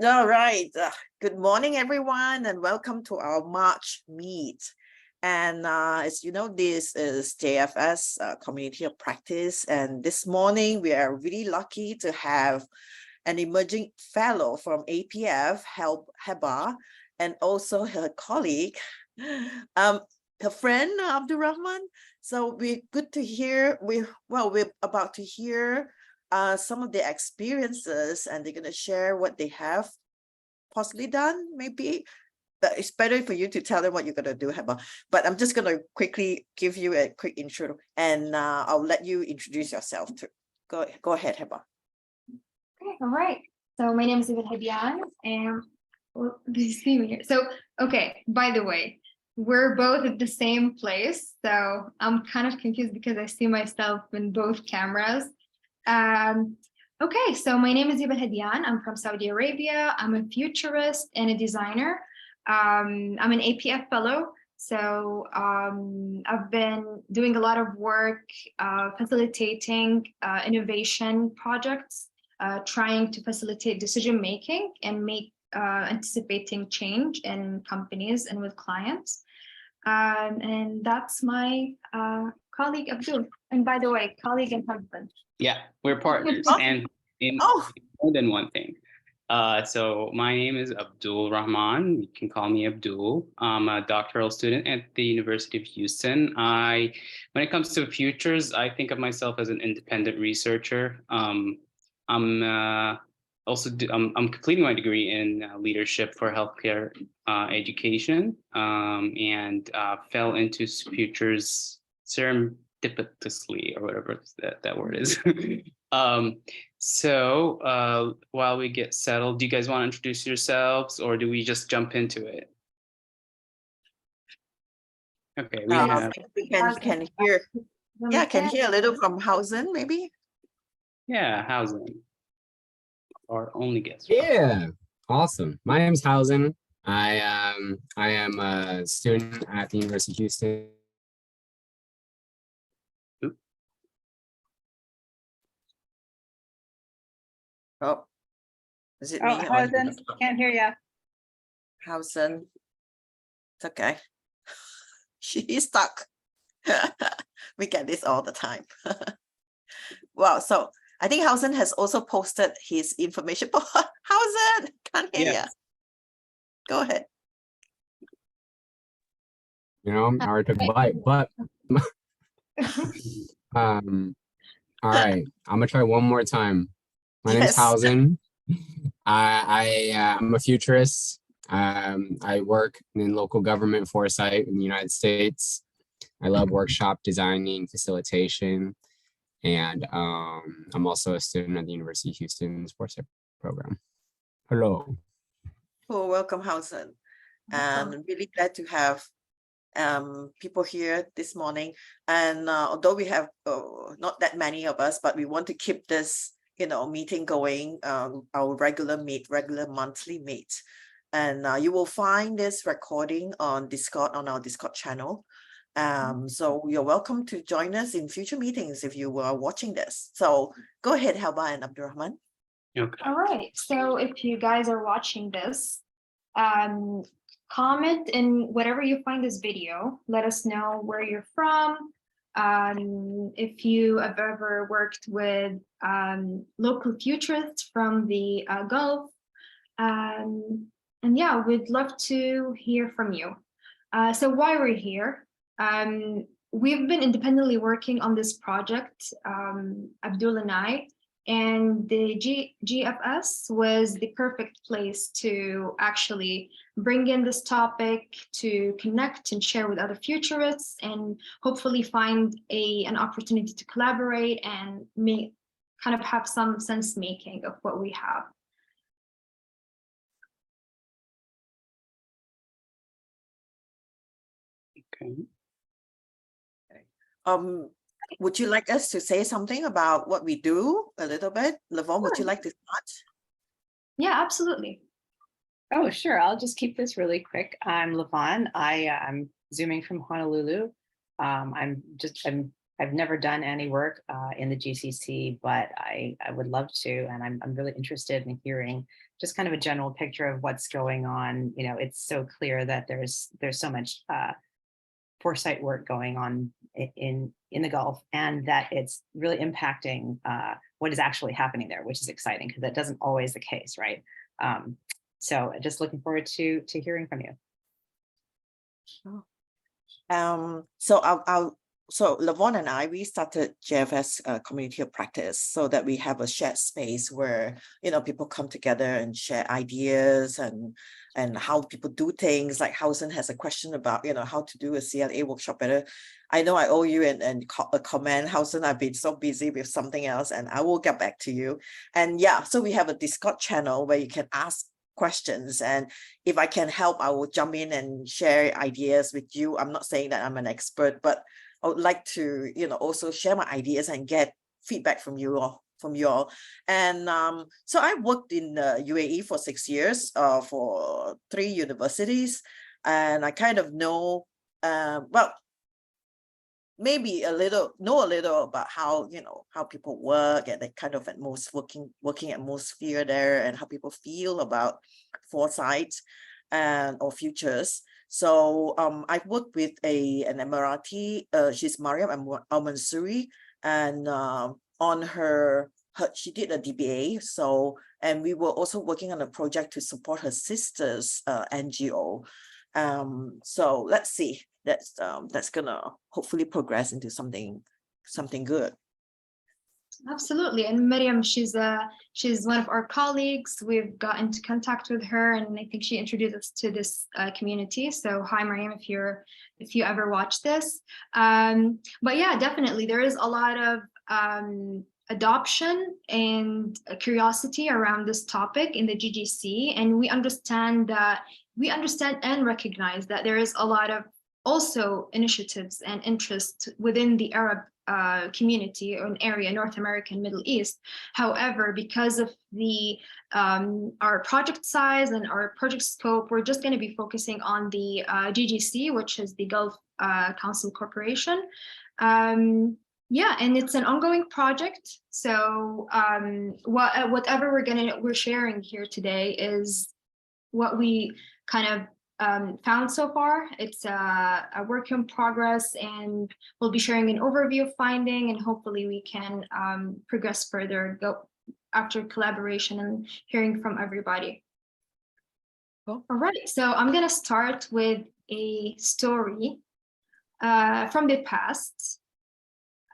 All right. Good morning, everyone, and welcome to our March meet. And as you know, this is JFS Community of Practice. And this morning, we are really lucky to have an emerging fellow from APF, Heba, and also her colleague, her friend, AbdulRahman. So we're good to hear. We're about to hear some of their experiences, and they're going to share what they have possibly done. Maybe it's better for you to tell them what you're going to do, Heba. But I'm just going to quickly give you a quick intro, and I'll let you introduce yourself too. Go ahead, Heba. Okay, all right. So my name is AlHadyian, and well, you see me here. So, okay, by the way, we're both at the same place. So I'm kind of confused because I see myself in both cameras. Okay, so my name is AlHadyian. I'm from Saudi Arabia. I'm a futurist and a designer. I'm an APF fellow. So I've been doing a lot of work facilitating innovation projects, trying to facilitate decision-making and make anticipating change in companies and with clients. And that's my colleague, Abdul. And by the way, colleague and husband. Yeah, we're partners and in more than one thing. So my name is AbdulRahman. You can call me Abdul. I'm a doctoral student at the University of Houston. When it comes to futures, I think of myself as an independent researcher. I'm completing my degree in leadership for healthcare education, and fell into futures serendipitously, or whatever that word is. So while we get settled, do you guys want to introduce yourselves, or do we just jump into it? Okay, we can hear. Yeah, can hear a little from Hausen, maybe. Yeah, Hausen. Our only guest. Yeah, awesome. My name is Hausen. I am a student at the University of Houston. Oh, is it me? Oh, Hausen, can't hear you. Hausen, it's okay. She is stuck. We get this all the time. Wow, so I think Hausen has also posted his information. Hausen, can't hear you. Go ahead. You know, I already took a bite, but all right, I'm gonna try one more time. My name's Hausen. I'm a futurist. I work in local government Foresight in the United States. I love workshop designing, facilitation, and I'm also a student at the University of Houston's Foresight program. Hello. Oh, welcome, Hausen. And I'm really glad to have people here this morning. And although we have not that many of us, but we want to keep this meeting going, our regular monthly meet. And you will find this recording on Discord, on our Discord channel. So you're welcome to join us in future meetings if you are watching this. So go ahead, Heba and AbdulRahman. Okay. All right. So if you guys are watching this, comment in whatever you find this video. Let us know where you're from. If you have ever worked with local futurists from the Gulf. And yeah, we'd love to hear from you. So why we're here, we've been independently working on this project, Abdul and I, and the JFS was the perfect place to actually bring in this topic, to connect and share with other futurists, and hopefully find an opportunity to collaborate and kind of have some sense making of what we have. Okay. Would you like us to say something about what we do a little bit? Lavon, would you like to start? Yeah, absolutely. Oh, sure. I'll just keep this really quick. I'm Lavon. I'm Zooming from Honolulu. I'm I've never done any work in the GCC, but I would love to, and I'm really interested in hearing just kind of a general picture of what's going on. You know, it's so clear that there's so much foresight work going on in the Gulf, and that it's really impacting what is actually happening there, which is exciting because that doesn't always the case, right? So just looking forward to hearing from you. Sure. So Lavon and I, we started JFS Community of Practice so that we have a shared space where, you know, people come together and share ideas and how people do things. Like Hausen has a question about, you know, how to do a CLA workshop better. I know I owe you a comment, Hausen. I've been so busy with something else, and I will get back to you. And yeah, so we have a Discord channel where you can ask questions, and if I can help, I will jump in and share ideas with you. I'm not saying that I'm an expert, but I would like to, you know, also share my ideas and get feedback from you all. And so I worked in the UAE for 6 years for 3 universities, and I kind of know, well, maybe know a little about how, you know, how people work and the kind of working atmosphere there, and how people feel about foresight or futures. So I've worked with an Emirati, she's Mariam Al-Mansouri, and on her she did a DBA. So, and we were also working on a project to support her sister's NGO. So let's see. That's gonna hopefully progress into something good. Absolutely. And Miriam, she's one of our colleagues. We've got into contact with her, and I think she introduced us to this community. So hi, Miriam, if you ever watch this. But yeah, definitely there is a lot of adoption and curiosity around this topic in the GGC, and we understand and recognize that there is a lot of also initiatives and interest within the Arab community or an area, North America and Middle East. However, because of the our project size and our project scope, we're just going to be focusing on the GGC, which is the Gulf Council Corporation. Yeah, and it's an ongoing project. So whatever we're sharing here today is what we kind of found so far. It's a work in progress, and we'll be sharing an overview of finding, and hopefully we can progress further after collaboration and hearing from everybody. Cool. All right, so I'm gonna start with a story from the past.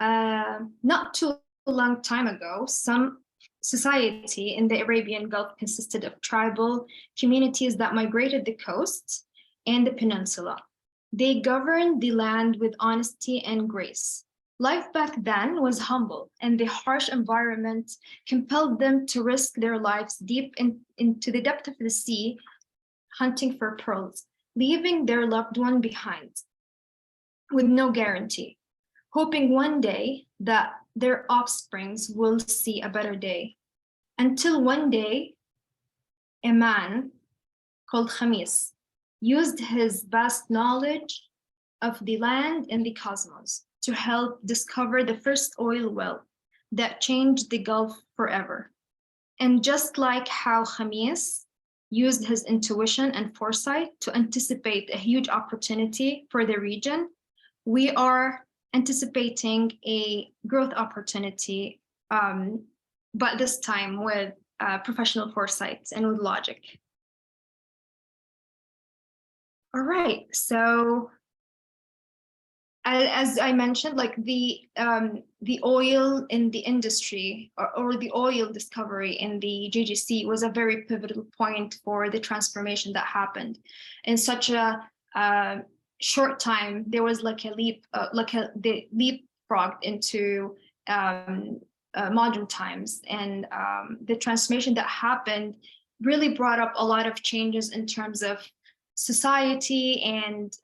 Not too long time ago, some society in the Arabian Gulf consisted of tribal communities that migrated the coast and the peninsula. They governed the land with honesty and grace. Life back then was humble, and the harsh environment compelled them to risk their lives deep into the depth of the sea, hunting for pearls, leaving their loved one behind with no guarantee, hoping one day that their offsprings will see a better day. Until one day, a man called Khamis used his vast knowledge of the land and the cosmos to help discover the first oil well that changed the Gulf forever. And just like how Khamis used his intuition and foresight to anticipate a huge opportunity for the region, we are anticipating a growth opportunity, but this time with professional foresight and with logic. All right, so as I mentioned, like the oil in the industry or the oil discovery in the GGC was a very pivotal point for the transformation that happened in such a short time. There was like a the leapfrog into modern times, and the transformation that happened really brought up a lot of changes in terms of society and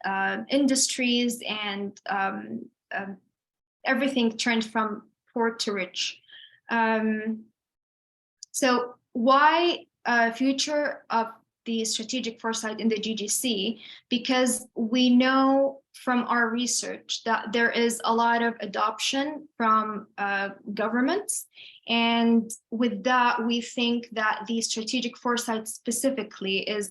industries, and everything turned from poor to rich. So why future of the strategic foresight in the GGC? Because we know from our research that there is a lot of adoption from governments. And with that, we think that the strategic foresight specifically is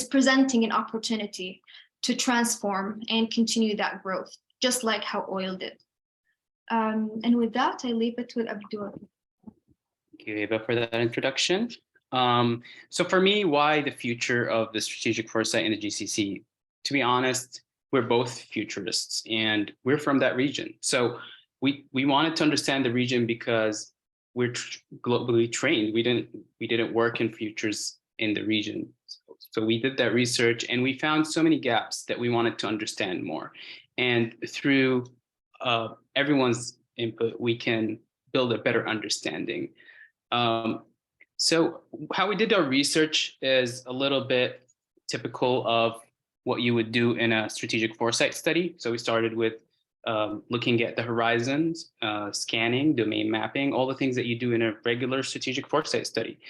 presenting an opportunity to transform and continue that growth, just like how oil did. And with that, I leave it with Abdul. Thank you, Heba, for that introduction. So for me, why the future of the strategic foresight in the GCC? To be honest, we're both futurists and we're from that region. So we wanted to understand the region because we're globally trained. We didn't work in futures in the region. So we did that research and we found so many gaps that we wanted to understand more. And through everyone's input, we can build a better understanding. So how we did our research is a little bit typical of what you would do in a strategic foresight study. So we started with looking at the horizons, scanning, domain mapping, all the things that you do in a regular strategic foresight study.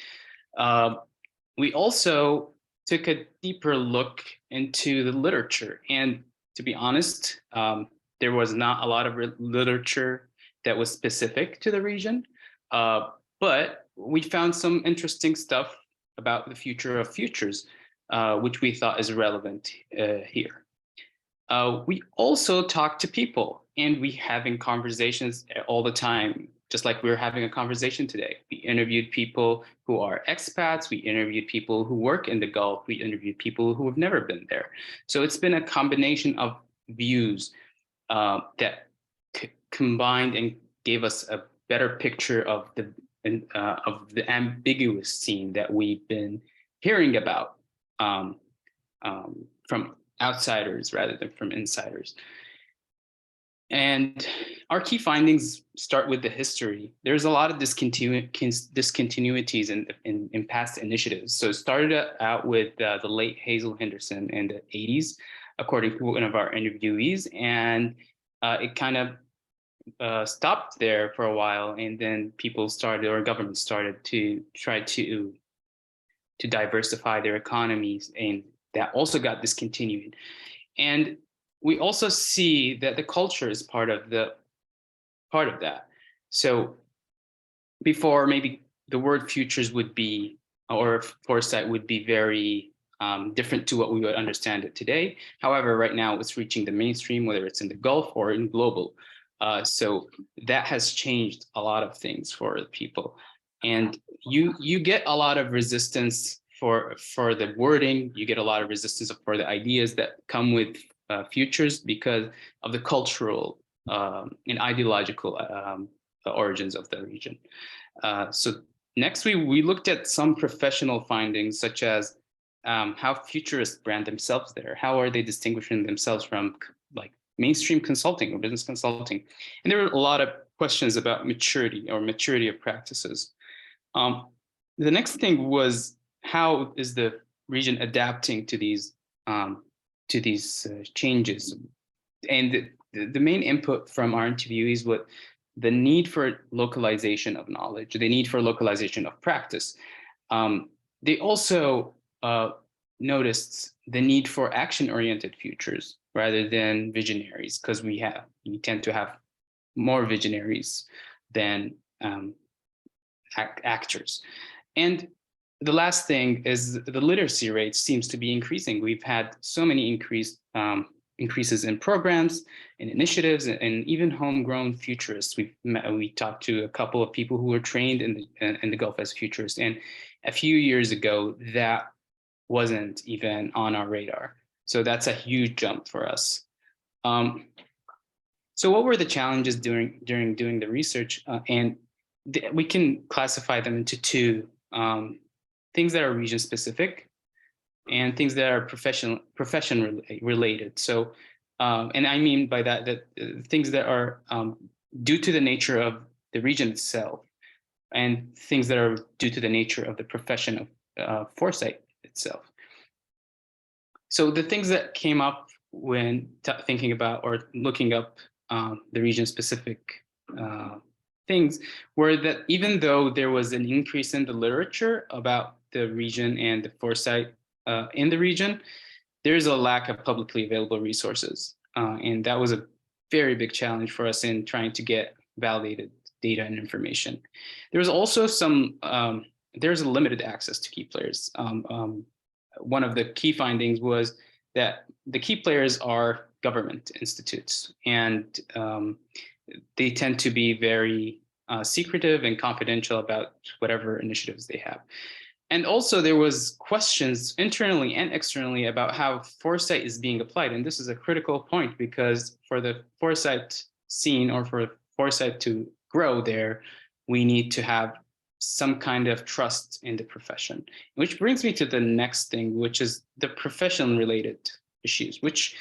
We also took a deeper look into the literature. And to be honest, there was not a lot of literature that was specific to the region, but we found some interesting stuff about the future of futures, which we thought is relevant here. We also talk to people, and we having conversations all the time, just like we're having a conversation today. We interviewed people who are expats, we interviewed people who work in the Gulf, we interviewed people who have never been there. So it's been a combination of views that combined and gave us a better picture of the ambiguous scene that we've been hearing about from outsiders rather than from insiders. And our key findings start with the history. There's a lot of discontinuities in past initiatives. So it started out with the late Hazel Henderson in the 80s, according to one of our interviewees, and it kind of stopped there for a while, and then people started, or governments started to try to diversify their economies, and that also got discontinued. And we also see that the culture is part of that. So before, maybe the word futures would be, or foresight would be very different to what we would understand it today. However, right now it's reaching the mainstream, whether it's in the Gulf or in global. So that has changed a lot of things for the people. And you get a lot of resistance for the wording, you get a lot of resistance for the ideas that come with futures because of the cultural and ideological origins of the region. So next, we looked at some professional findings, such as how futurists brand themselves there. How are they distinguishing themselves from like mainstream consulting or business consulting? And there were a lot of questions about maturity of practices. The next thing was, how is the region adapting to these changes? And the main input from our interviewees was the need for localization of knowledge, the need for localization of practice. They also noticed the need for action-oriented futures rather than visionaries, because we tend to have more visionaries than actors. And the last thing is the literacy rate seems to be increasing. We've had so many increases in programs and initiatives, and even homegrown futurists. We talked to a couple of people who were trained in the Gulf as futurists, and a few years ago that wasn't even on our radar. So that's a huge jump for us. So what were the challenges during doing the research? And we can classify them into two. Things that are region specific and things that are profession related. So, and I mean by that things that are due to the nature of the region itself, and things that are due to the nature of the profession of foresight itself. So the things that came up when thinking about or looking up the region specific things were that even though there was an increase in the literature about the region and the foresight in the region, there's a lack of publicly available resources. And that was a very big challenge for us in trying to get validated data and information. There's also there's a limited access to key players. One of the key findings was that the key players are government institutes, and they tend to be very secretive and confidential about whatever initiatives they have. And also there was questions internally and externally about how foresight is being applied. And this is a critical point, because for the foresight scene, or for foresight to grow there, we need to have some kind of trust in the profession. Which brings me to the next thing, which is the profession related issues, which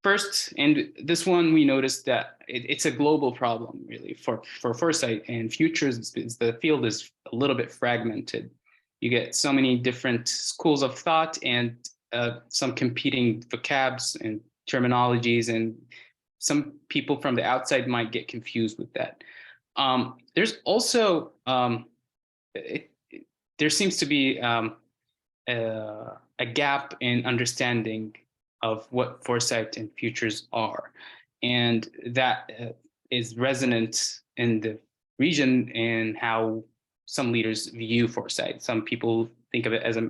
first, and this one we noticed that it's a global problem really for foresight and futures. The field is a little bit fragmented. You get so many different schools of thought and some competing vocabs and terminologies, and some people from the outside might get confused with that. There's also, there seems to be a gap in understanding of what foresight and futures are. And that is resonant in the region in how some leaders view foresight. Some people think of it as a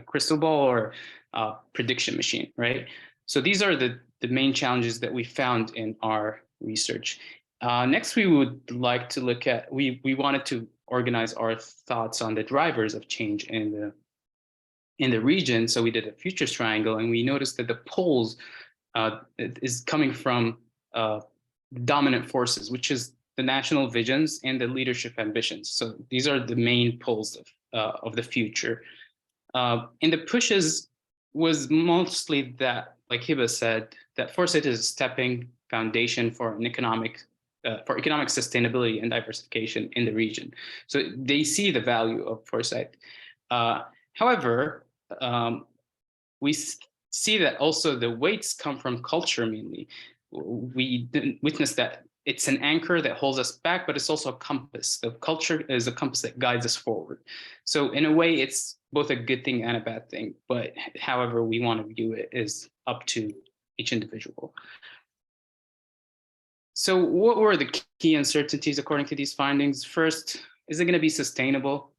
crystal ball or a prediction machine, right? So these are the main challenges that we found in our research. Next, we would like to look at, we wanted to organize our thoughts on the drivers of change in the region. So we did a futures triangle, and we noticed that the poles is coming from dominant forces, which is the national visions and the leadership ambitions. So these are the main poles of the future. And the pushes was mostly that, like Heba said, that foresight is a stepping foundation for an economic sustainability and diversification in the region. So they see the value of foresight. However, we see that also the weights come from culture mainly. We witness that it's an anchor that holds us back, but it's also a compass. The culture is a compass that guides us forward. So in a way, it's both a good thing and a bad thing, but however we want to view it is up to each individual. So what were the key uncertainties according to these findings? First, is it going to be sustainable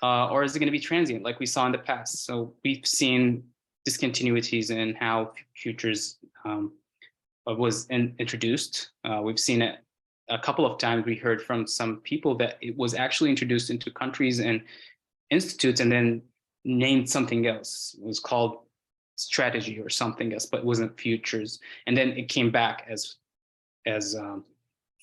or is it going to be transient like we saw in the past? So we've seen discontinuities in how futures was introduced. We've seen it a couple of times. We heard from some people that it was actually introduced into countries and institutes and then named something else. It was called strategy or something else, but it wasn't futures. And then it came back as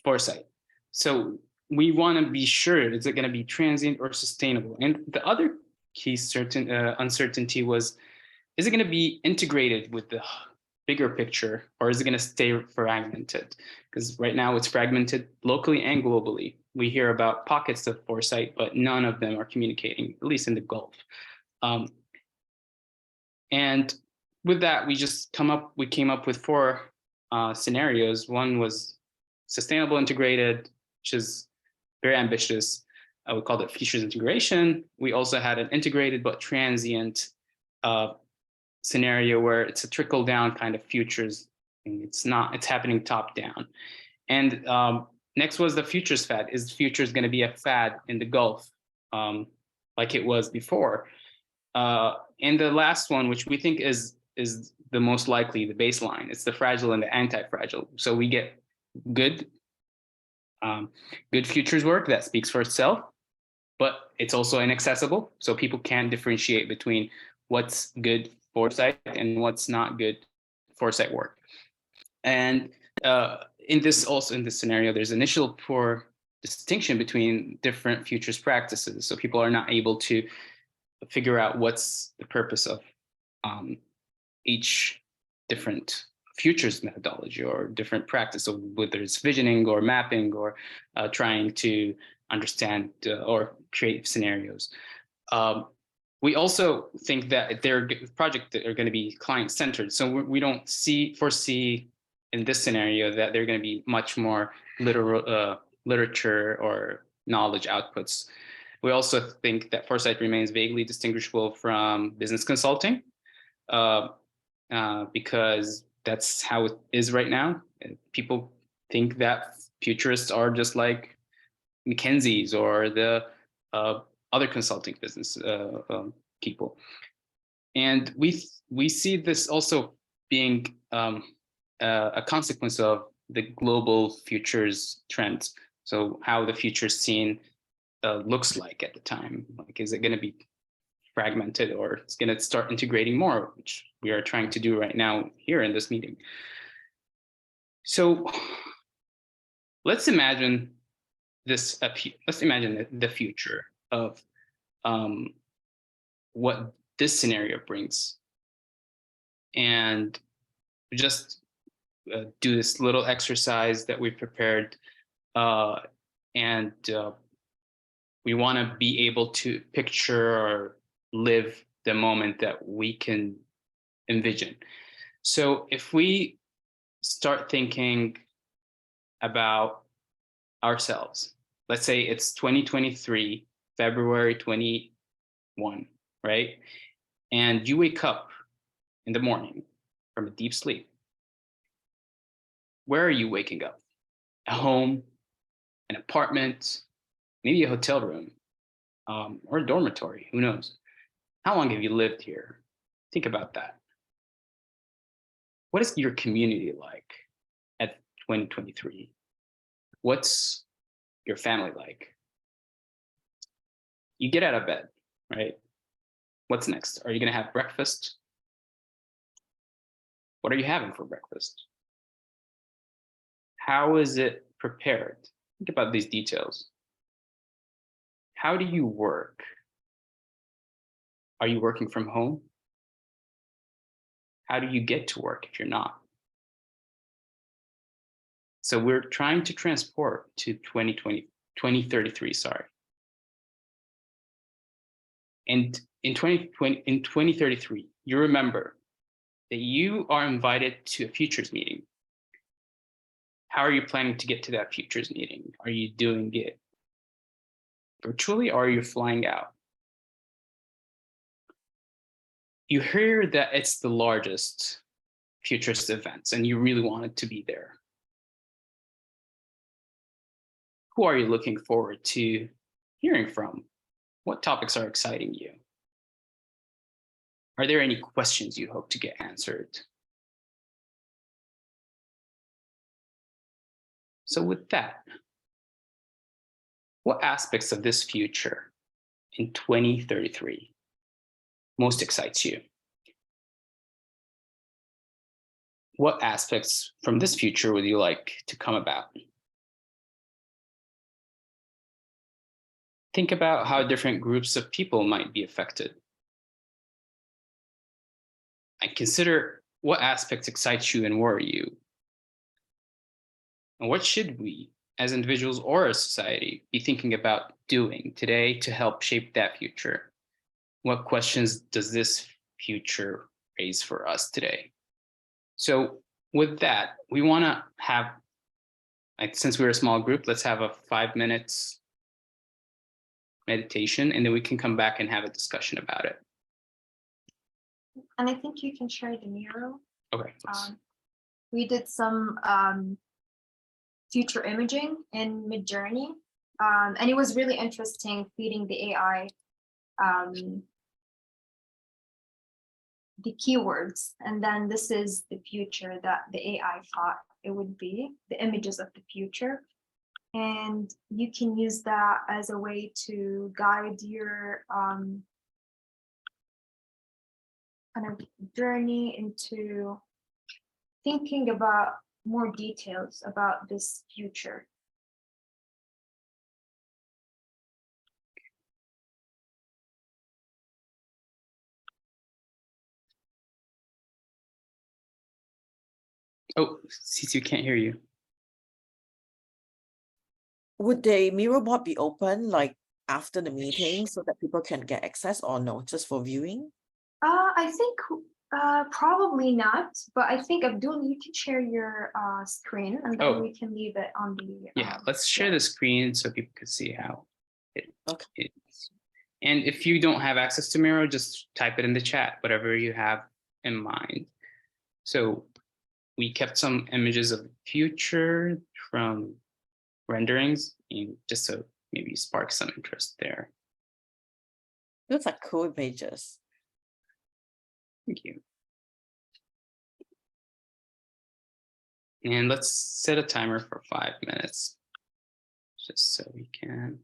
foresight. So we want to be sure, is it going to be transient or sustainable? And the other key uncertainty was, is it going to be integrated with the bigger picture, or is it going to stay fragmented? Because right now it's fragmented locally and globally. We hear about pockets of foresight, but none of them are communicating, at least in the Gulf. And with that, we came up with 4 scenarios. One was sustainable integrated, which is very ambitious. We called it futures integration. We also had an integrated but transient scenario where it's a trickle down kind of futures. It's happening top down. And next was the futures fad. Is futures going to be a fad in the Gulf like it was before? And the last one, which we think is the most likely, the baseline, it's the fragile and the anti-fragile. So we get good futures work that speaks for itself, but it's also inaccessible. So people can't differentiate between what's good foresight and what's not good foresight work. And in this scenario, there's initial poor distinction between different futures practices. So people are not able to figure out what's the purpose of each different futures methodology or different practice, so whether it's visioning or mapping or trying to understand or create scenarios. We also think that their projects are going to be client-centered. So we don't foresee in this scenario that they're going to be much more literature or knowledge outputs. We also think that foresight remains vaguely distinguishable from business consulting. because that's how it is right now. People think that futurists are just like McKinsey's or the other consulting business people. And we see this also being a consequence of the global futures trends. So how the future scene looks like at the time. Like, is it going to be fragmented, or it's going to start integrating more, which we are trying to do right now here in this meeting. So let's imagine this. Let's imagine the future of what this scenario brings, and just do this little exercise that we've prepared, and we want to be able to picture or live the moment that we can envision. So if we start thinking about ourselves, let's say it's 2023, February 21, right? And you wake up in the morning from a deep sleep. Where are you waking up? A home, an apartment, maybe a hotel room, or a dormitory, who knows? How long have you lived here? Think about that. What is your community like at 2023? What's your family like? You get out of bed, right? What's next? Are you going to have breakfast? What are you having for breakfast? How is it prepared? Think about these details. How do you work? Are you working from home? How do you get to work if you're not? So we're trying to transport to 2033, sorry. And in 2033, you remember that you are invited to a futures meeting. How are you planning to get to that futures meeting? Are you doing it virtually, or are you flying out? You hear that it's the largest futurist events and you really wanted to be there. Who are you looking forward to hearing from? What topics are exciting you? Are there any questions you hope to get answered? So with that, what aspects of this future in 2033 most excites you? What aspects from this future would you like to come about? Think about how different groups of people might be affected. And consider what aspects excite you and worry you. And what should we, as individuals or as society, be thinking about doing today to help shape that future? What questions does this future raise for us today? So with that, we want to have, since we're a small group, let's have a 5 minutes meditation, and then we can come back and have a discussion about it. And I think you can share the Miro. Okay. We did some future imaging in Midjourney, and it was really interesting feeding the AI the keywords, and then this is the future that the AI thought it would be, the images of the future. And you can use that as a way to guide your kind of journey into thinking about more details about this future. Oh, Cici, can't hear you. Would the Miro board be open like after the meeting so that people can get access, or no, just for viewing? I think probably not, but I think Abdul, you can share your screen and then we can leave it on the. Yeah, let's share the screen so people can see how it Okay. is. And if you don't have access to Miro, just type it in the chat, whatever you have in mind. So we kept some images of the future from renderings, just so maybe spark some interest there. Those are cool images. Thank you. And let's set a timer for 5 minutes, just so we can.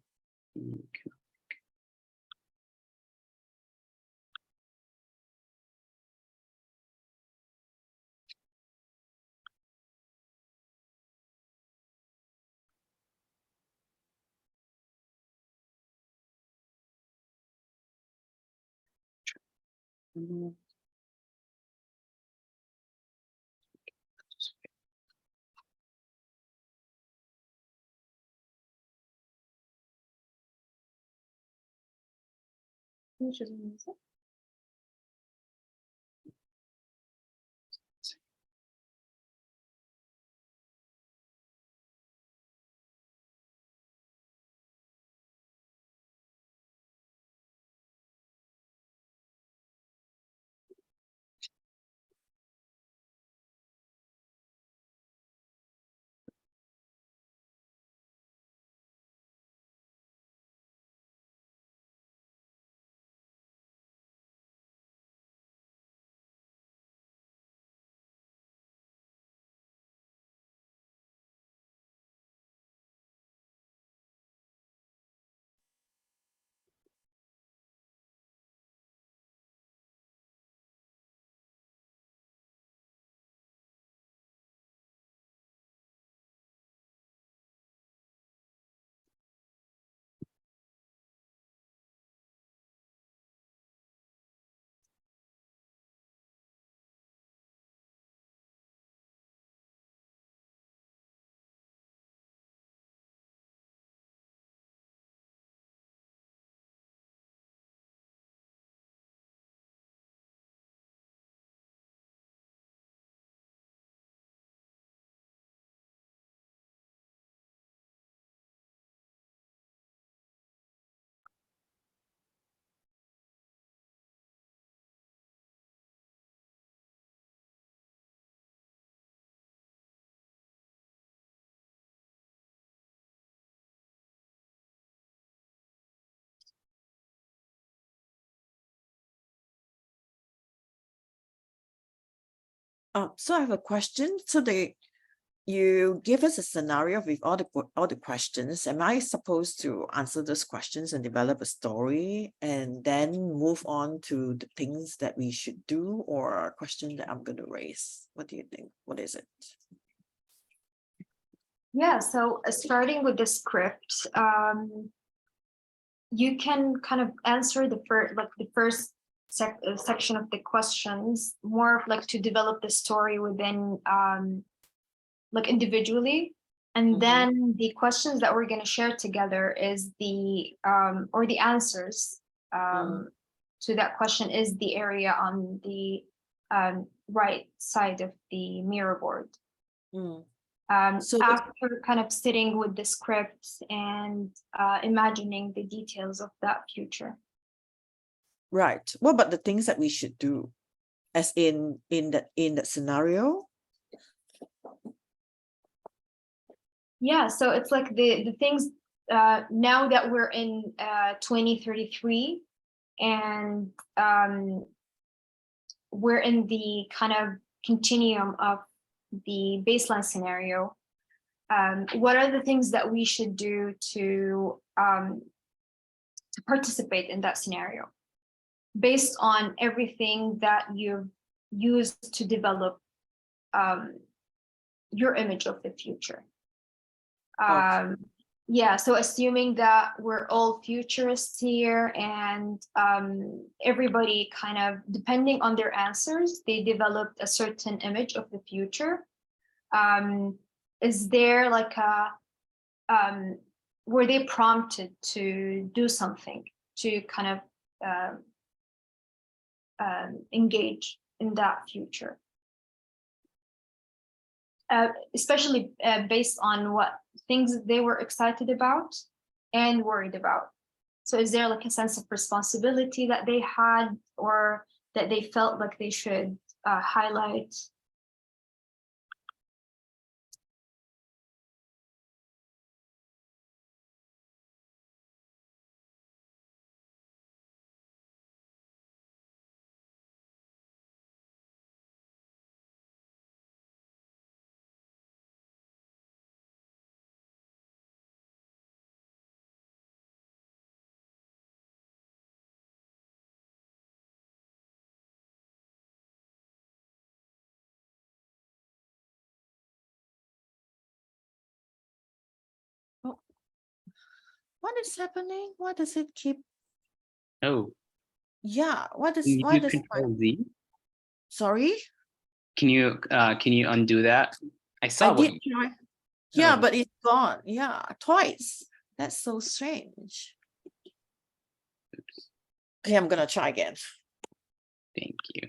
So I have a question. So you give us a scenario with all the questions. Am I supposed to answer those questions and develop a story and then move on to the things that we should do, or a question that I'm going to raise? What do you think? What is it? Yeah, so starting with the script, you can kind of answer the first section of the questions, more of like to develop the story within like individually. And then the questions that we're going to share together is the or the answers to that question is the area on the right side of the mirror board. So after kind of sitting with the script and imagining the details of that future. Right. What about the things that we should do, as in that scenario? Yeah, so it's like the things now that we're in 2033 and we're in the kind of continuum of the baseline scenario. What are the things that we should do to participate in that scenario based on everything that you've used to develop your image of the future? Yeah, so assuming that we're all futurists here and everybody kind of, depending on their answers, they developed a certain image of the future. Is there like were they prompted to do something to kind of engage in that future? Especially based on what things they were excited about and worried about. So is there like a sense of responsibility that they had or that they felt like they should highlight? What is happening? Why does it keep? Oh, Yeah. What can is? you Why do does my? Control Z? Sorry, Can you undo that? I I saw what did you. try. Yeah, Oh, but it's gone. Yeah, twice. That's so strange. oops. Okay, I'm gonna try again. Thank you.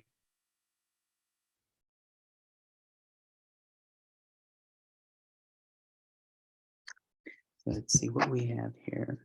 So let's see what we have here.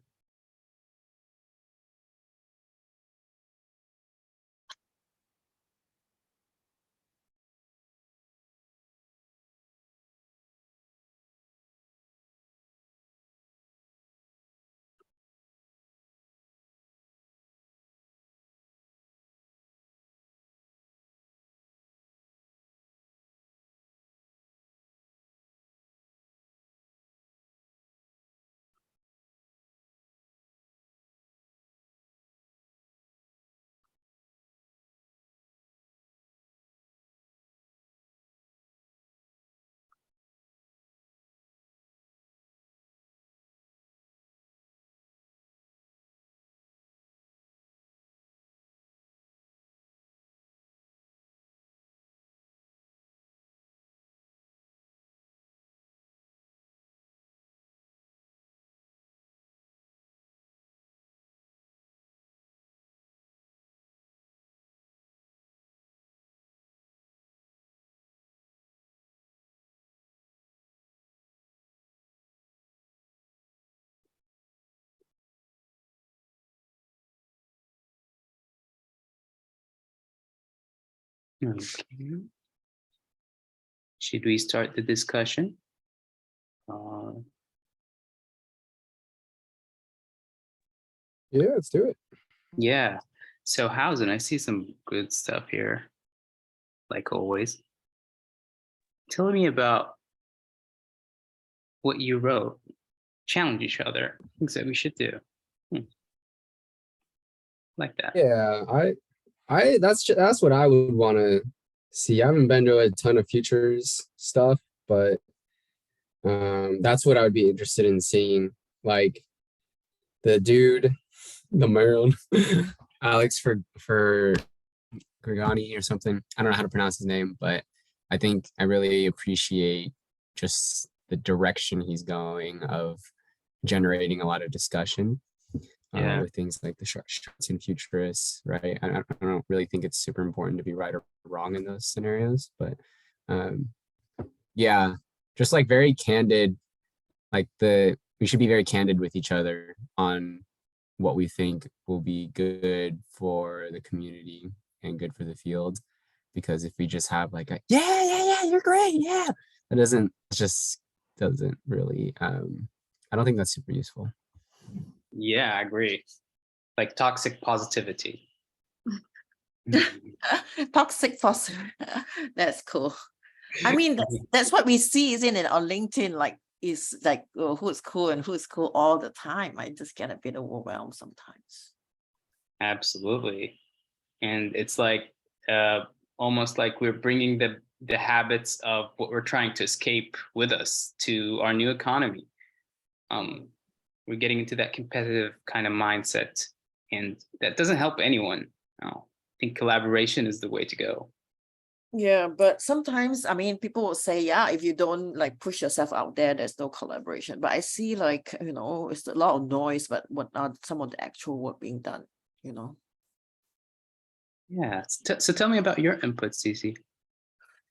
Okay. Should we start the discussion? Yeah, let's do it. Yeah. So housing, I see some good stuff here, like always. Tell me about what you wrote. Challenge each other. Things that we should do. Like that. Yeah, that's what I would want to see. I haven't been to a ton of futures stuff, but that's what I would be interested in seeing. Like the dude, the Maryland, Alex for Grigani or something. I don't know how to pronounce his name, but I think I really appreciate just the direction he's going of generating a lot of discussion Yeah. with things like the shorts and futurists, right? I don't really think it's super important to be right or wrong in those scenarios, but yeah, just like very candid, like we should be very candid with each other on what we think will be good for the community and good for the field. Because if we just have like a yeah, you're great, yeah, just doesn't really I don't think that's super useful. Yeah, I agree. Like toxic positivity. Toxic fossil. That's cool. I mean, that's what we see, isn't it, on LinkedIn? Like, is like who's cool and who's cool all the time. I just get a bit overwhelmed sometimes. Absolutely. And it's like almost like we're bringing the habits of what we're trying to escape with us to our new economy. We're getting into that competitive kind of mindset, and that doesn't help anyone. No, I think collaboration is the way to go. Yeah, but sometimes, I mean, people will say, yeah, if you don't like push yourself out there, there's no collaboration. But I see like, it's a lot of noise, but what are some of the actual work being done, Yeah. So tell me about your input, Cece.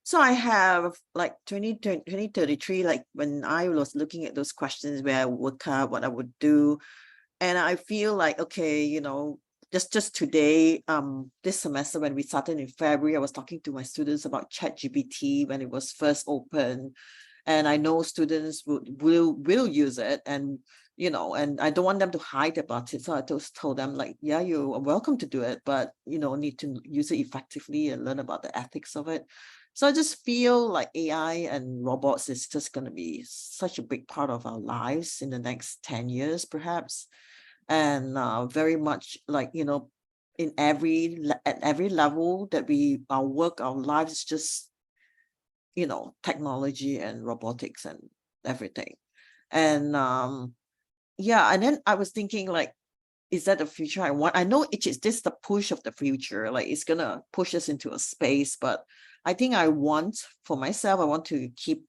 So I have like 2033, like when I was looking at those questions where I would cut, what I would do. And I feel like, okay, just today, this semester when we started in February, I was talking to my students about ChatGPT when it was first open. And I know students will use it, and and I don't want them to hide about it. So I just told them like, yeah, you're welcome to do it, but need to use it effectively and learn about the ethics of it. So I just feel like AI and robots is just going to be such a big part of our lives in the next 10 years, perhaps. And very much like, at every level that our work, our lives is just, technology and robotics and everything. And yeah, and then I was thinking like, is that the future I want? I know it's this the push of the future, like it's gonna push us into a space, but I think I want for myself, I want to keep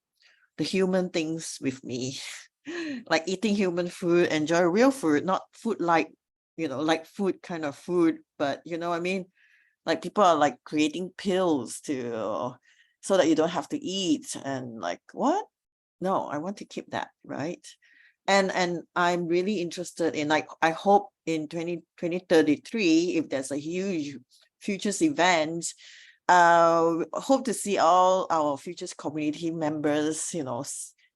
the human things with me, like eating human food, enjoy real food, not food like, like food kind of food, but you know what I mean? Like people are like creating pills to so that you don't have to eat, and like what? No, I want to keep that, right? And I'm really interested in, like, I hope in 2033, if there's a huge futures event, hope to see all our futures community members,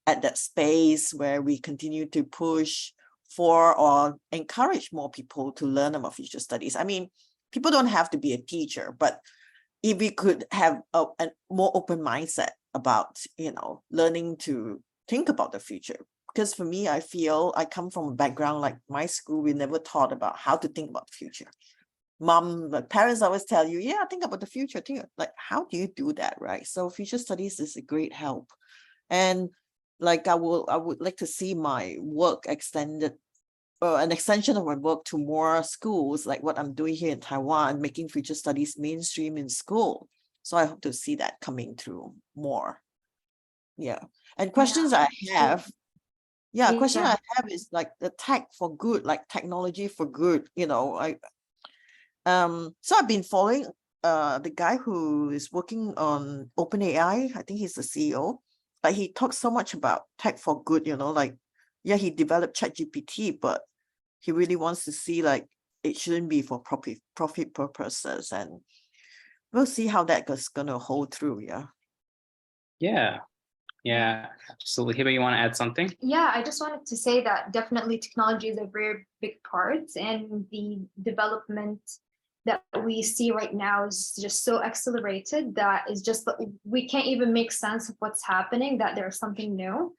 at that space where we continue to push for or encourage more people to learn about future studies. I mean, people don't have to be a teacher, but if we could have a more open mindset about, learning to think about the future. Because for me, I feel I come from a background like my school, we never taught about how to think about the future. Parents always tell you, yeah, think about the future. Like, how do you do that, right? So future studies is a great help. And like, I would like to see my work extended, an extension of my work to more schools, like what I'm doing here in Taiwan, making future studies mainstream in school. So I hope to see that coming through more. Yeah. And questions I have, question I have is like the tech for good, like technology for good, so I've been following the guy who is working on OpenAI. I think he's the CEO, but he talks so much about tech for good, like, yeah, he developed ChatGPT, but he really wants to see like it shouldn't be for profit purposes, and we'll see how that is gonna hold through. Yeah, absolutely. Heba, you want to add something? Yeah, I just wanted to say that definitely technology is a very big part, and the development that we see right now is just so accelerated that is just we can't even make sense of what's happening, that there's something new.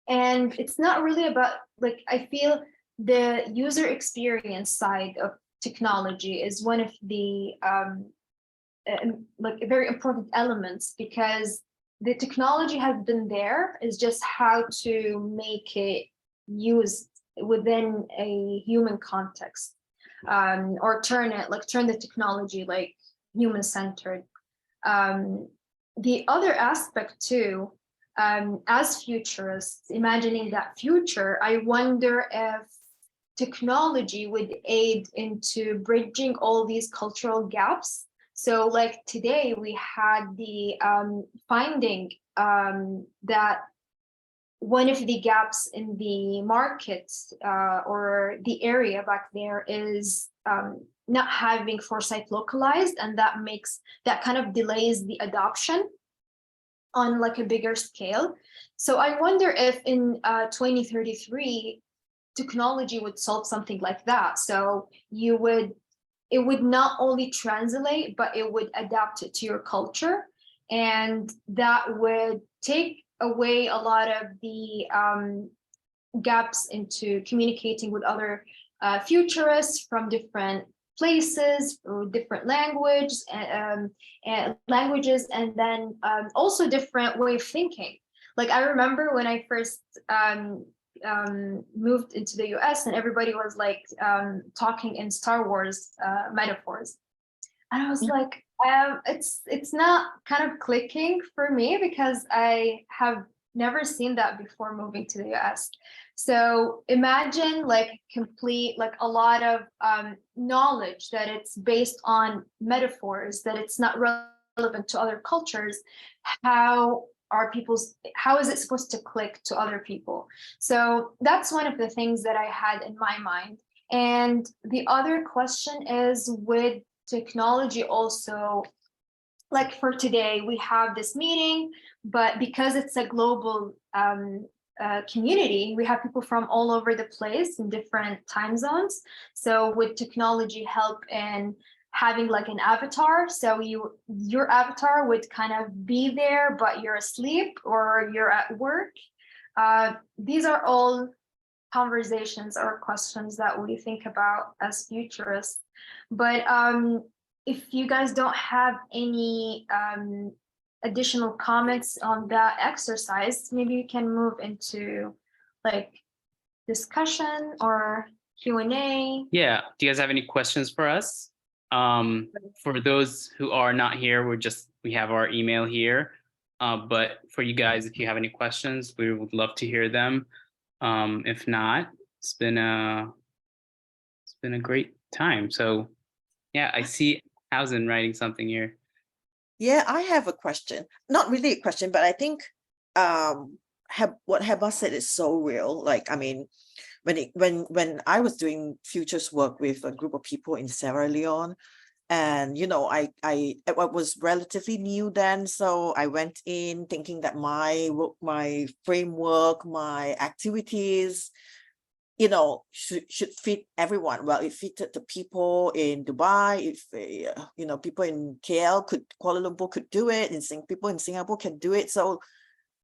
And it's not really about, like, I feel the user experience side of technology is one of the like very important elements, because the technology has been there, is just how to make it used within a human context, or turn the technology like human-centered. The other aspect too, as futurists, imagining that future, I wonder if technology would aid into bridging all these cultural gaps. So like today we had the finding that one of the gaps in the markets or the area back there is not having Foresight localized, and that kind of delays the adoption on like a bigger scale. So I wonder if in 2033 technology would solve something like that. So it would not only translate, but it would adapt it to your culture, and that would take away a lot of the gaps into communicating with other futurists from different places or different languages, and then also different way of thinking. Like I remember when I first moved into the US, and everybody was like talking in Star Wars metaphors, and I was like, it's not kind of clicking for me, because I have never seen that before moving to the US. So imagine like a lot of knowledge that it's based on metaphors, that it's not relevant to other cultures. How is it supposed to click to other people? So that's one of the things that I had in my mind. And the other question is, with technology also, like for today, we have this meeting, but because it's a global community, we have people from all over the place in different time zones. So would technology help in having like an avatar? So your avatar would kind of be there, but you're asleep or you're at work. These are all conversations or questions that we think about as futurists. But if you guys don't have any additional comments on that exercise, maybe we can move into like discussion or Q&A. Yeah. Do you guys have any questions for us? For those who are not here, we have our email here. But for you guys, if you have any questions, we would love to hear them. If not, it's been a great time. So yeah, I see Hausen writing something here. Yeah, I have a question. Not really a question, but I think what Heba said is so real. Like, I mean, when I was doing futures work with a group of people in Sierra Leone, and I was relatively new then, so I went in thinking that my framework, my activities, should fit everyone. Well, it fitted the people in Dubai. If people in KL Kuala Lumpur could do it, and people in Singapore can do it. So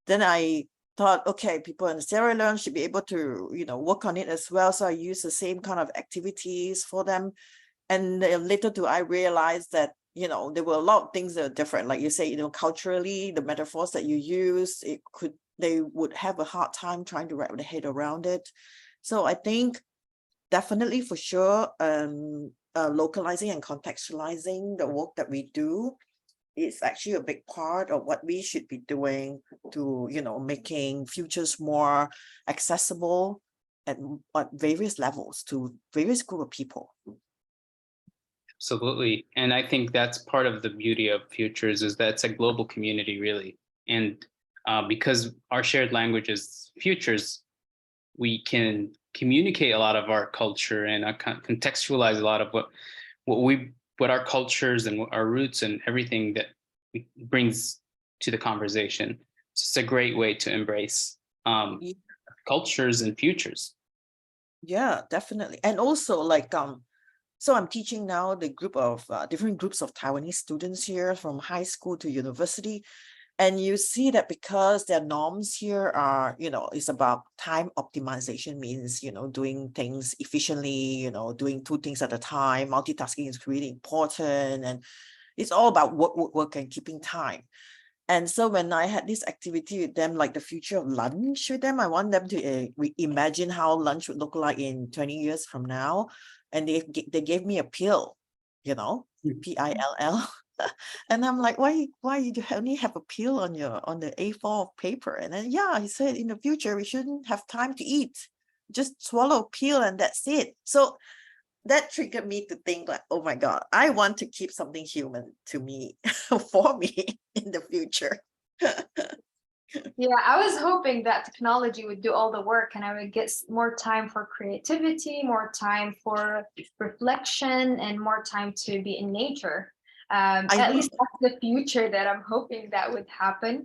then I thought, okay, people in Sierra Leone should be able to work on it as well. So I used the same kind of activities for them. And later do I realize that there were a lot of things that are different. Like you say, culturally, the metaphors that you use, they would have a hard time trying to wrap their head around it. So I think definitely for sure, localizing and contextualizing the work that we do is actually a big part of what we should be doing to, making futures more accessible at various levels to various group of people. Absolutely. And I think that's part of the beauty of futures, is that it's a global community, really. And because our shared language is futures, we can communicate a lot of our culture and contextualize a lot of what our cultures and what our roots and everything that brings to the conversation. So it's a great way to embrace cultures and futures. Yeah, definitely. And also, like, so I'm teaching now the group of different groups of Taiwanese students here from high school to university. And you see that because their norms here are, it's about time optimization, means, doing things efficiently, doing two things at a time. Multitasking is really important. And it's all about work and keeping time. And so when I had this activity with them, like the future of lunch with them, I want them to imagine how lunch would look like in 20 years from now. And they gave me a pill, PILL. And I'm like, why you only have a pill on the A4 of paper? And then he said in the future we shouldn't have time to eat, just swallow a pill and that's it. So that triggered me to think like, oh my God, I want to keep something human to me for me in the future. Yeah, I was hoping that technology would do all the work and I would get more time for creativity, more time for reflection, and more time to be in nature. At least that's the future that I'm hoping that would happen.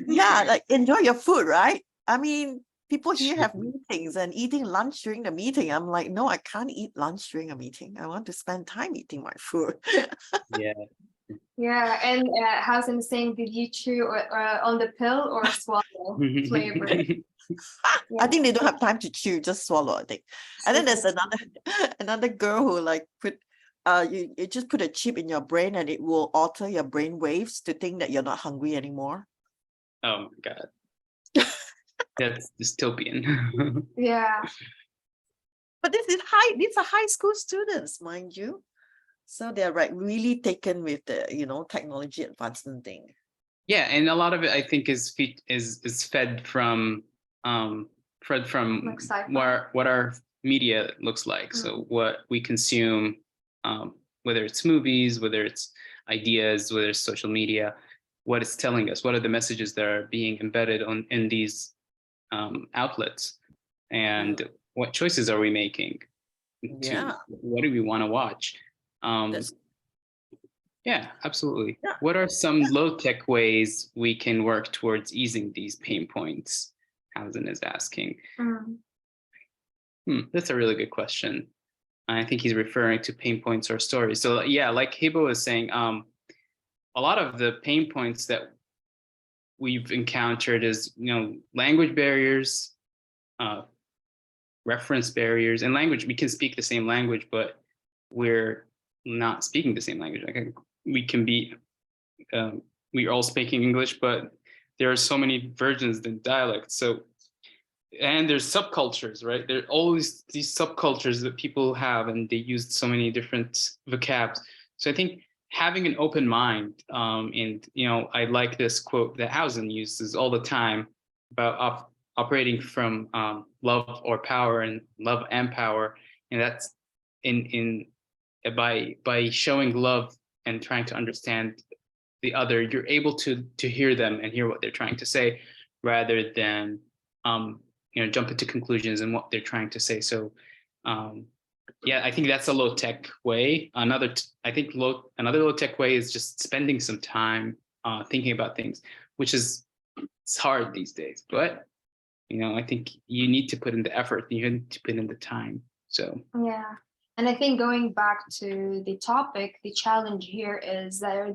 Yeah, like enjoy your food, right? I mean, people here have meetings and eating lunch during the meeting. I'm like, no, I can't eat lunch during a meeting. I want to spend time eating my food. Yeah. Yeah, and Hausen saying, did you chew on the pill or swallow flavor? I think they don't have time to chew, just swallow, I think. And then there's another girl who like put you just put a chip in your brain and it will alter your brain waves to think that you're not hungry anymore. Oh my God. That's dystopian. Yeah. But these are high school students, mind you. So they're really taken with the technology advancement thing. Yeah, and a lot of it I think is fed from what our media looks like. So what we consume, whether it's movies, whether it's ideas, whether it's social media, what it's telling us, what are the messages that are being embedded in these outlets, and what choices are we making? What do we want to watch? Yeah, absolutely. Yeah. What are some low-tech ways we can work towards easing these pain points? Hausen is asking. That's a really good question. I think he's referring to pain points or stories. So yeah, like Heba was saying, a lot of the pain points that we've encountered is, language barriers, reference barriers. In language, we can speak the same language, but we're not speaking the same language. Like we can be, we're all speaking English, but there are so many versions and dialects. So and there's subcultures, right? There are always these subcultures that people have, and they use so many different vocabs. So I think having an open mind, and I like this quote that Hausen uses all the time about operating from love or power, and love and power, and that's by showing love and trying to understand the other, you're able to hear them and hear what they're trying to say, rather than jump into conclusions and what they're trying to say. So yeah, I think that's a low tech way. Another low tech way is just spending some time thinking about things, which it's hard these days, but I think you need to put in the effort, you need to put in the time. So yeah, and I think going back to the topic, the challenge here is that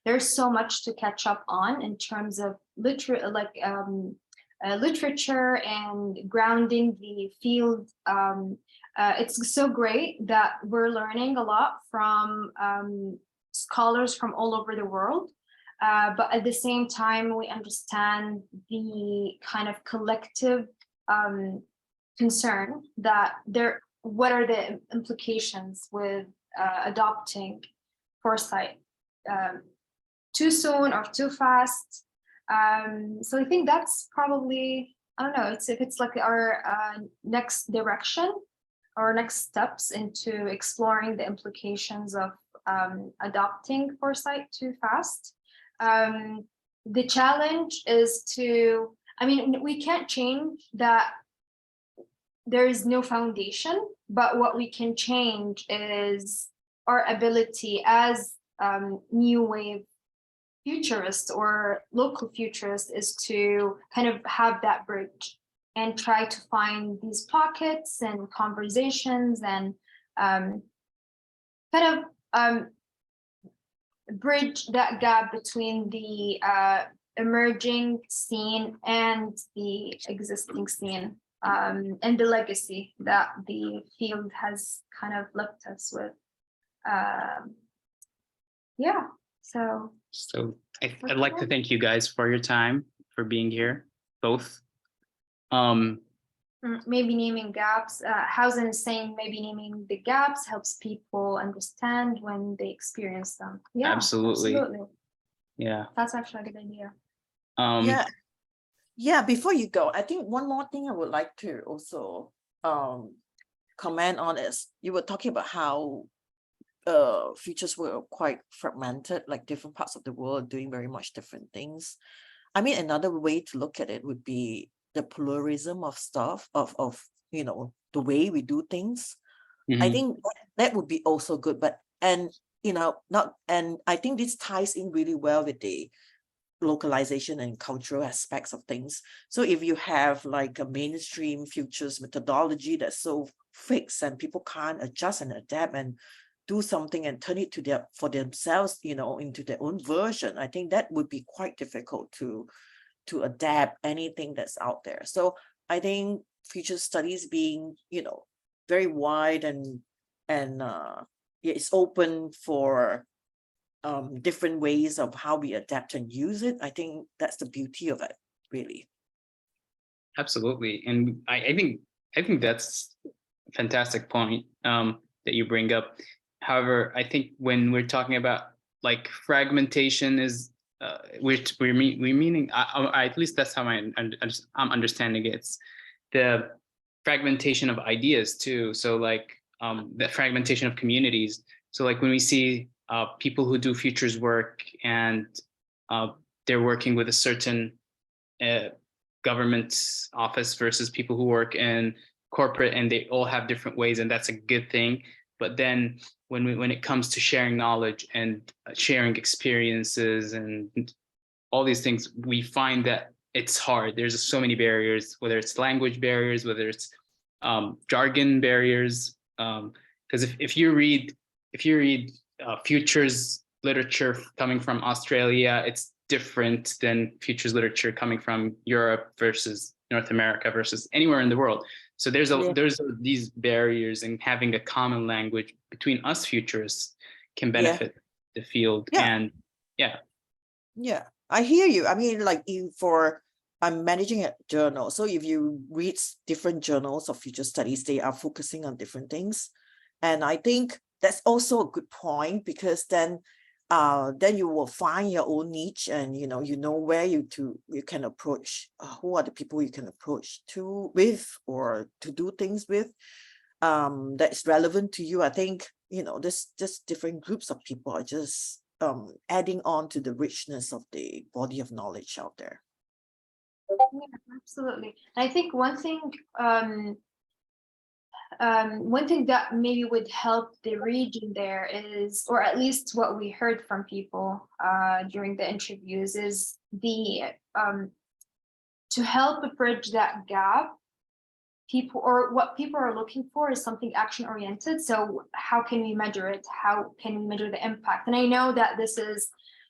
there's so much to catch up on in terms of literature and grounding the field. It's so great that we're learning a lot from scholars from all over the world, but at the same time, we understand the kind of collective concern that what are the implications with adopting foresight too soon or too fast. So I think that's probably, I don't know, it's like our next direction or next steps into exploring the implications of adopting foresight too fast. The challenge is we can't change that there is no foundation, but what we can change is our ability as new wave futurists or local futurists is to kind of have that bridge and try to find these pockets and conversations and bridge that gap between the emerging scene and the existing scene, and the legacy that the field has kind of left us with. Yeah, so I'd like to thank you guys for your time, for being here, both. Maybe naming gaps. Hausen is saying maybe naming the gaps helps people understand when they experience them. Yeah, absolutely. Yeah, that's actually a good idea. Yeah. Before you go, I think one more thing I would like to also comment on is you were talking about how futures were quite fragmented, like different parts of the world doing very much different things. I mean, another way to look at it would be the pluralism of stuff, of the way we do things. I think that would be also good, and I think this ties in really well with the localization and cultural aspects of things. So if you have like a mainstream futures methodology that's so fixed and people can't adjust and adapt and do something and turn it for themselves, into their own version, I think that would be quite difficult to adapt anything that's out there. So I think future studies being, very wide and it's open for different ways of how we adapt and use it. I think that's the beauty of it, really. Absolutely. And I think that's a fantastic point that you bring up. However, I think when we're talking about like fragmentation is we're meaning, at least that's how I'm understanding it. It's the fragmentation of ideas too. So like the fragmentation of communities. So like when we see people who do futures work and they're working with a certain government office versus people who work in corporate, and they all have different ways, and that's a good thing. But then when it comes to sharing knowledge and sharing experiences and all these things, we find that it's hard. There's so many barriers, whether it's language barriers, whether it's jargon barriers. Because if you read futures literature coming from Australia, it's different than futures literature coming from Europe versus North America versus anywhere in the world. So there's these barriers, and having a common language between us futurists can benefit the field. And I hear you. I mean, like for I'm managing a journal. So if you read different journals of future studies, they are focusing on different things. And I think that's also a good point, because then you will find your own niche, and you know where you can approach, who are the people you can approach with or to do things with, that is relevant to you. I think this just different groups of people are just adding on to the richness of the body of knowledge out there. Yeah, absolutely. I think one thing that maybe would help the region there is, or at least what we heard from people during the interviews, is the to help bridge that gap. What people are looking for is something action oriented. So how can we measure it? How can we measure the impact? And I know that this is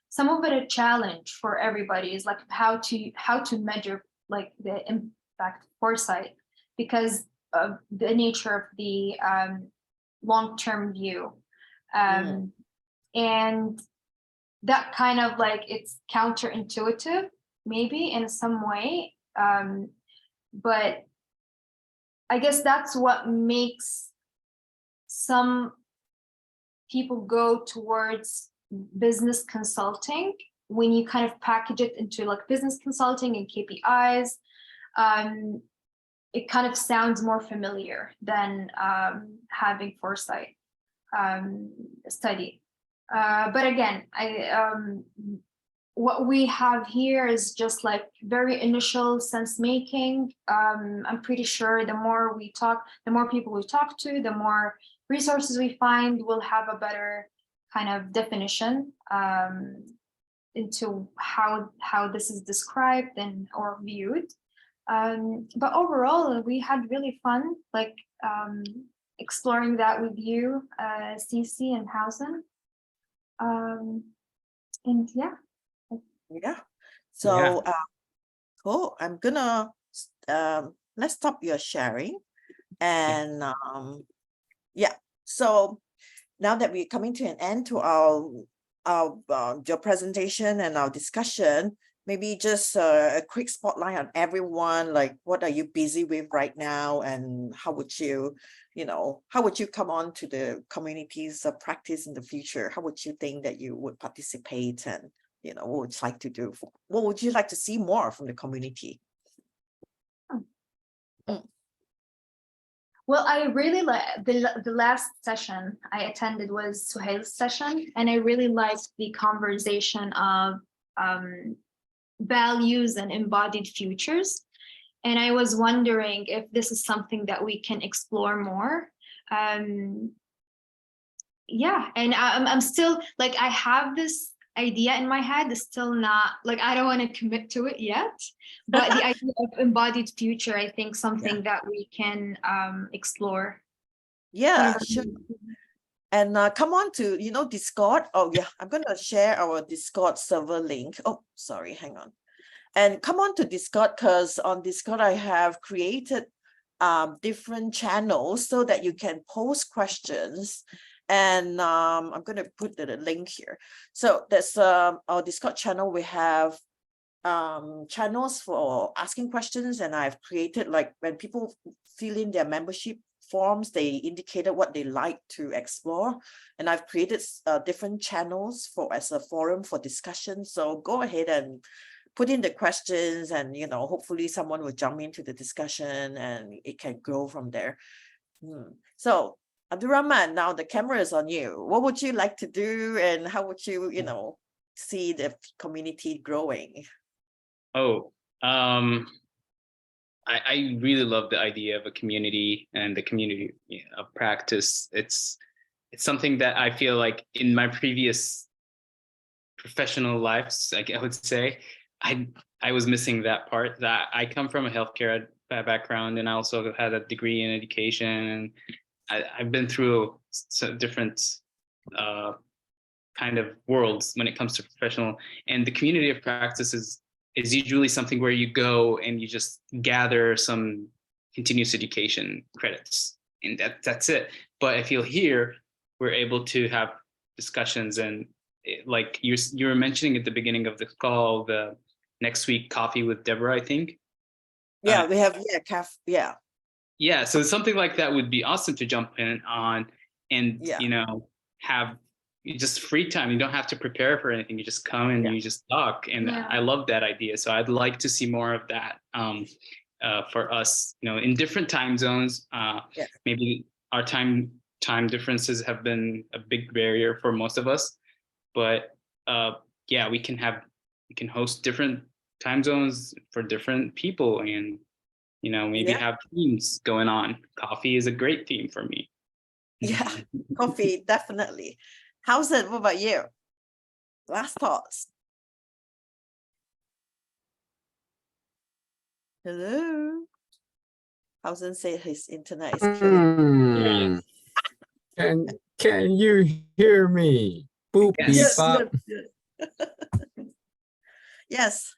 some of it a challenge for everybody, is like how to measure like the impact foresight, because of the nature of the long-term view. And that kind of like, it's counterintuitive maybe in some way, but I guess that's what makes some people go towards business consulting, when you kind of package it into like business consulting and KPIs. It kind of sounds more familiar than having foresight study. But again, what we have here is just like very initial sense making. I'm pretty sure the more we talk, the more people we talk to, the more resources we find, we'll have a better kind of definition into how this is described and or viewed. But overall, we had really fun, like exploring that with you, Cece and Hausen. And yeah. So cool. I'm gonna let's stop your sharing, and so now that we're coming to an end to your presentation and our discussion, maybe just a quick spotlight on everyone, like what are you busy with right now, and how would you come on to the communities of practice in the future? How would you think that you would participate, and what would you like to do? What would you like to see more from the community? Well, I really like the last session I attended was Suhail's session, and I really liked the conversation of values and embodied futures. And I was wondering if this is something that we can explore more. Yeah, and I'm still like, I have this idea in my head, is still not like, I don't want to commit to it yet, but the idea of embodied future, I think something that we can explore. Sure. And come on to Discord. I'm gonna share our Discord server link. Oh, sorry, hang on. And come on to Discord, because on Discord I have created different channels so that you can post questions. And I'm going to put the link here. So there's our Discord channel. We have channels for asking questions, and I've created, like, when people fill in their membership forms, they indicated what they like to explore, and I've created different channels as a forum for discussion. So go ahead and put in the questions, and hopefully someone will jump into the discussion and it can grow from there. So AbdulRahman, now the camera is on you. What would you like to do, and how would you, see the community growing? I really love the idea of a community and the community of practice. It's something that I feel like in my previous professional lives, like I would say, I was missing that part. That I come from a healthcare background, and I also had a degree in education, and I've been through different kind of worlds when it comes to professional, and the community of practice is usually something where you go and you just gather some continuous education credits, and that's it. But I feel here we're able to have discussions, and like you were mentioning at the beginning of the call, the next week, Coffee with Deborah, I think. Yeah, we have, yeah. Yeah, so something like that would be awesome to jump in on and, Yeah. you know, have just free time. You don't have to prepare for anything. You just come and you just talk. And Yeah. I love that idea. So I'd like to see more of that for us, you know, in different time zones. Maybe our time differences have been a big barrier for most of us. But yeah, we can host different time zones for different people, and you know, maybe have themes going on. Coffee is a great theme for me. Yeah, coffee, definitely. How's it? What about you? Last thoughts. Hello. Howson said his internet is killing. Can you hear me? Boop, Yes. beep, bop. Yes.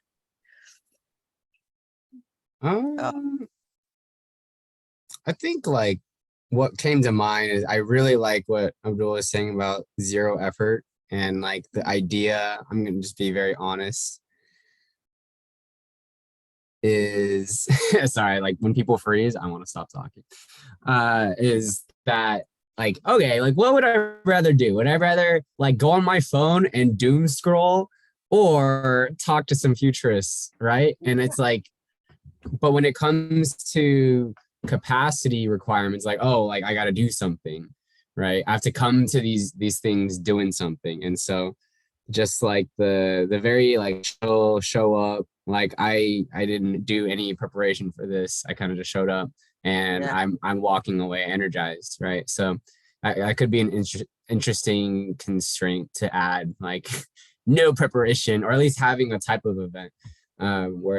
I think like what came to mind is I really like what Abdul was saying about zero effort, and like the idea, I'm gonna just be very honest, is sorry, like when people freeze, I want to stop talking. Is that like, okay, like what would I rather do? Would I rather like go on my phone and doom scroll or talk to some futurists, right? And it's like, but when it comes to capacity requirements, like, oh, like I got to do something, right? I have to come to these things doing something. And so just like the very like show up, like I didn't do any preparation for this. I kind of just showed up, and I'm walking away energized, right? So I could be an interesting constraint to add, like no preparation, or at least having a type of event where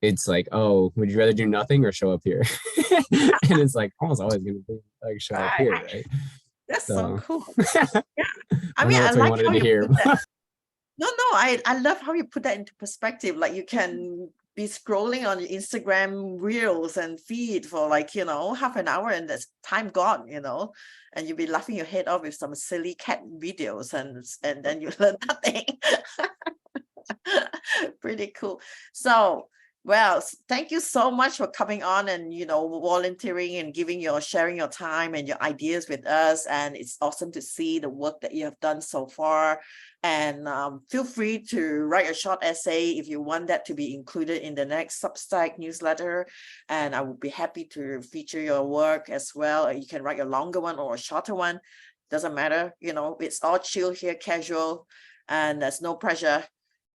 it's like, oh, would you rather do nothing or show up here? And it's like almost always gonna be like show up here, right? That's so cool. I mean, I like how you put that. No, I love how you put that into perspective. Like you can be scrolling on your Instagram reels and feed for like, you know, half an hour and that's time gone, you know, and you'll be laughing your head off with some silly cat videos and then you learn nothing. Pretty cool. So, well, thank you so much for coming on and, you know, volunteering and sharing your time and your ideas with us. And it's awesome to see the work that you have done so far. And feel free to write a short essay if you want that to be included in the next Substack newsletter. And I would be happy to feature your work as well. You can write a longer one or a shorter one. Doesn't matter. You know, it's all chill here, casual, and there's no pressure.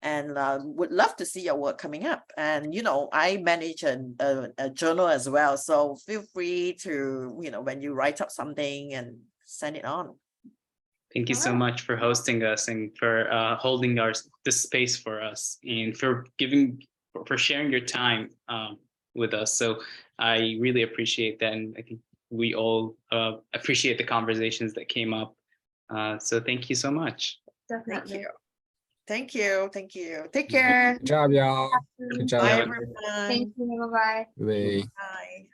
And would love to see your work coming up. And, you know, I manage a journal as well. So feel free to, you know, when you write up something and send it on. Thank you so much for hosting us and for holding this space for us and for sharing your time with us. So I really appreciate that. And I think we all appreciate the conversations that came up. So thank you so much. Definitely. Thank you. Take care. Good job, y'all. Good job. Bye, everyone. Thank you. Bye-bye. Bye. Bye.